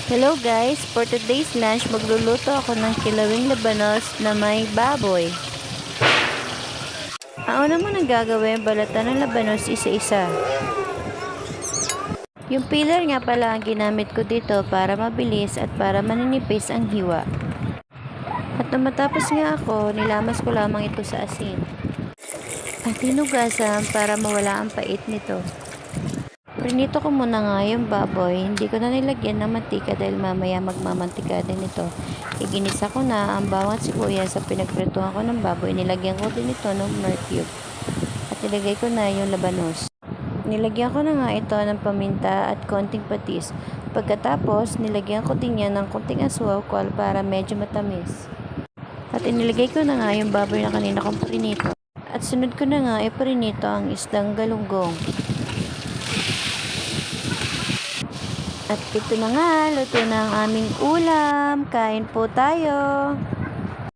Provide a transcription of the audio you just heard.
Hello guys, for today's lunch magluluto ako ng kilawing labanos na may baboy. Ang una munang gagawin, balatan ng labanos isa-isa. Yung peeler nga pala ang ginamit ko dito para mabilis at para maninipis ang hiwa. At nung matapos nga ako, nilamas ko lamang ito sa asin. At hinugasan para mawala ang pait nito. Prinito ko muna nga yung baboy, hindi ko na nilagyan ng mantika dahil mamaya magmamantika din ito. Iginisa ko na ang bawang at sibuyas sa pinagprituhan ko ng baboy, nilagyan ko din ito ng mercube. At nilagay ko na yung labanos. Nilagyan ko na nga ito ng paminta at konting patis. Pagkatapos, nilagyan ko din yan ng konting asukal para medyo matamis. At inilagay ko na nga yung baboy na kanina kong prinito. At sunod ko na nga iprinito ang isdang galunggong. At ito na nga, luto na ang aming ulam. Kain po tayo.